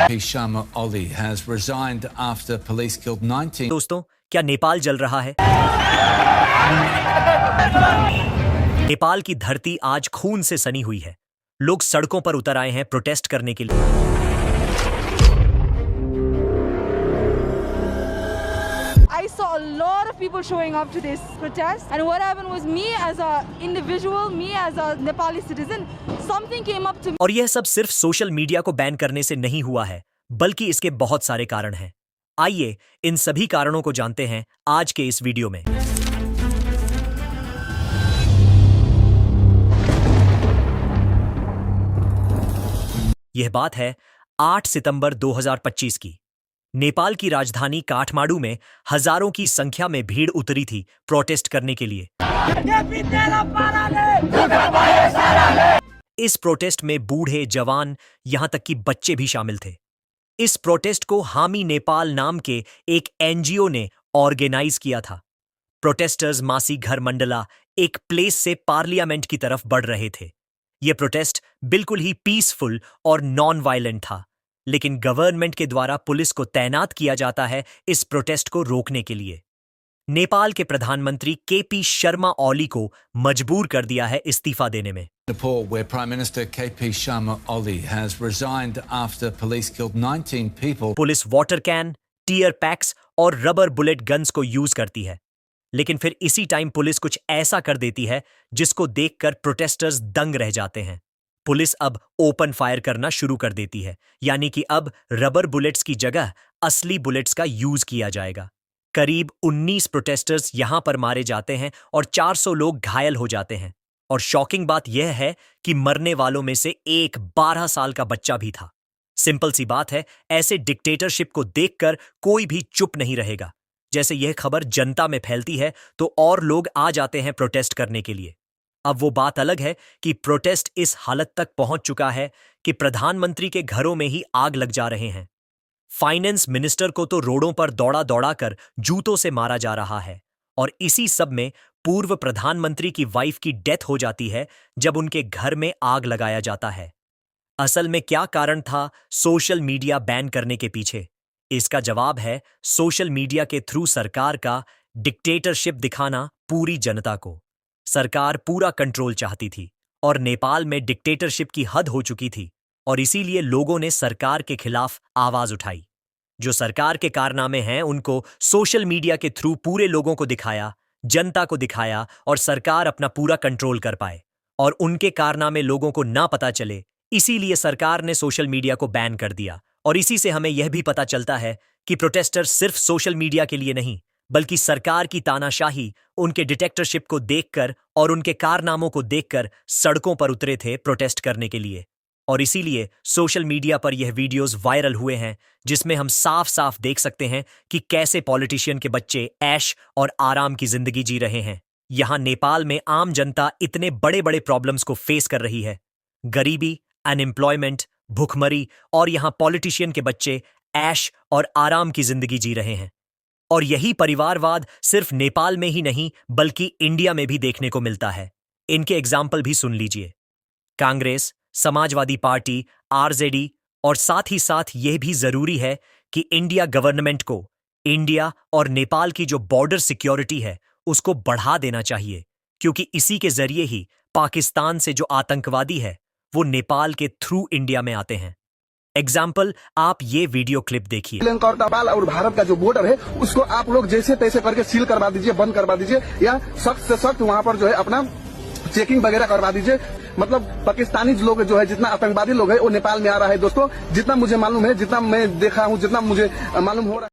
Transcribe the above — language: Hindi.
KP Sharma Oli has resigned after police killed 19. दोस्तों, क्या नेपाल जल रहा है? नेपाल की धरती आज खून से सनी हुई है। लोग सड़कों पर उतर आए हैं प्रोटेस्ट करने के लिए। I saw a lot of people showing up to this protest, and what happened was, me as a individual, me as a Nepali citizen, something came up to me. और यह सब सिर्फ सोशल मीडिया को बैन करने से नहीं हुआ है, बल्कि इसके बहुत सारे कारण हैं। आइए इन सभी कारणों को जानते हैं आज के इस वीडियो में। यह बात है 8 सितंबर 2025 की। नेपाल की राजधानी काठमांडू में हजारों की संख्या में भीड़ उतरी थी प्रोटेस्ट करने के लिए। इस प्रोटेस्ट में बूढ़े, जवान, यहां तक कि बच्चे भी शामिल थे। इस प्रोटेस्ट को हामी नेपाल नाम के एक एनजीओ ने ऑर्गेनाइज किया था। प्रोटेस्टर्स मासी घर मंडला एक प्लेस से पार्लियामेंट की तरफ बढ़ रहे थे। यह प्रोटेस्ट बिल्कुल ही पीसफुल और नॉन वायलेंट था, लेकिन गवर्नमेंट के द्वारा पुलिस को तैनात किया जाता है इस प्रोटेस्ट को रोकने के लिए। नेपाल के प्रधानमंत्री केपी शर्मा ओली को मजबूर कर दिया है इस्तीफा देने में। Nepal, where Prime Minister KP Sharma Oli has resigned after police killed 19 people. Police water can, tear packs और रबर बुलेट गन्स को यूज करती है, लेकिन फिर इसी टाइम पुलिस कुछ ऐसा कर देती है जिसको देखकर प्रोटेस्टर्स दंग रह जाते हैं। पुलिस अब ओपन फायर करना शुरू कर देती है, यानी कि अब रबर बुलेट्स की जगह असली बुलेट्स का यूज किया जाएगा। करीब 19 प्रोटेस्टर्स यहां पर मारे जाते हैं और 400 लोग घायल हो जाते हैं। और शॉकिंग बात यह है कि मरने वालों में से एक 12 साल का बच्चा भी था। सिंपल सी बात है, ऐसे डिक्टेटरशिप को देखकर कोई भी चुप नहीं रहेगा। जैसे यह खबर जनता में फैलती है तो और लोग आ जाते हैं प्रोटेस्ट करने के लिए। अब वो बात अलग है कि प्रोटेस्ट इस हालत तक पहुंच चुका है कि प्रधानमंत्री के घरों में ही आग लग जा रहे हैं। फाइनेंस मिनिस्टर को तो रोडों पर दौड़ा दौड़ा कर जूतों से मारा जा रहा है। और इसी सब में पूर्व प्रधानमंत्री की वाइफ की डेथ हो जाती है जब उनके घर में आग लगाया जाता है। असल में क्या कारण था सोशल मीडिया बैन करने के पीछे? इसका जवाब है सोशल मीडिया के थ्रू सरकार का डिक्टेटरशिप दिखाना पूरी जनता को। सरकार पूरा कंट्रोल चाहती थी और नेपाल में डिक्टेटरशिप की हद हो चुकी थी, और इसीलिए लोगों ने सरकार के खिलाफ आवाज उठाई। जो सरकार के कारनामे हैं उनको सोशल मीडिया के थ्रू पूरे लोगों को दिखाया, जनता को दिखाया, और सरकार अपना पूरा कंट्रोल कर पाए और उनके कारनामे लोगों को ना पता चले। इसीलिए सरकार ने सोशल मीडिया को बैन कर दिया। और इसी से हमें यह भी पता चलता है कि प्रोटेस्टर सिर्फ सोशल मीडिया के लिए नहीं, बल्कि सरकार की तानाशाही, उनके डिक्टेटरशिप को देखकर और उनके कारनामों को देखकर सड़कों पर उतरे थे प्रोटेस्ट करने के लिए। और इसीलिए सोशल मीडिया पर यह वीडियोस वायरल हुए हैं, जिसमें हम साफ साफ देख सकते हैं कि कैसे पॉलिटिशियन के बच्चे ऐश और आराम की जिंदगी जी रहे हैं। यहां नेपाल में आम जनता इतने बड़े बड़े प्रॉब्लम्स को फेस कर रही है, गरीबी, अनएम्प्लॉयमेंट, भुखमरी, और यहां पॉलिटिशियन के बच्चे ऐश और आराम की जिंदगी जी रहे हैं। और यही परिवारवाद सिर्फ नेपाल में ही नहीं बल्कि इंडिया में भी देखने को मिलता है। इनके एग्जाम्पल भी सुन लीजिए। कांग्रेस, समाजवादी पार्टी, आरजेडी, और साथ ही साथ यह भी जरूरी है कि इंडिया गवर्नमेंट को इंडिया और नेपाल की जो बॉर्डर सिक्योरिटी है उसको बढ़ा देना चाहिए, क्योंकि इसी के जरिए ही पाकिस्तान से जो आतंकवादी है वो नेपाल के थ्रू इंडिया में आते हैं। एग्जाम्पल, आप ये वीडियो क्लिप देखिए। नेपाल और भारत का जो बॉर्डर है उसको आप लोग जैसे तैसे करके सील करवा दीजिए, बंद करवा दीजिए, या सख्त से सख्त वहाँ पर जो है अपना चेकिंग वगैरह करवा दीजिए। मतलब पाकिस्तानी लोग जो है, जितना आतंकवादी लोग है वो नेपाल में आ रहा है। दोस्तों, जितना मुझे मालूम है, जितना मैं देखा हूँ, जितना मुझे मालूम हो रहा है।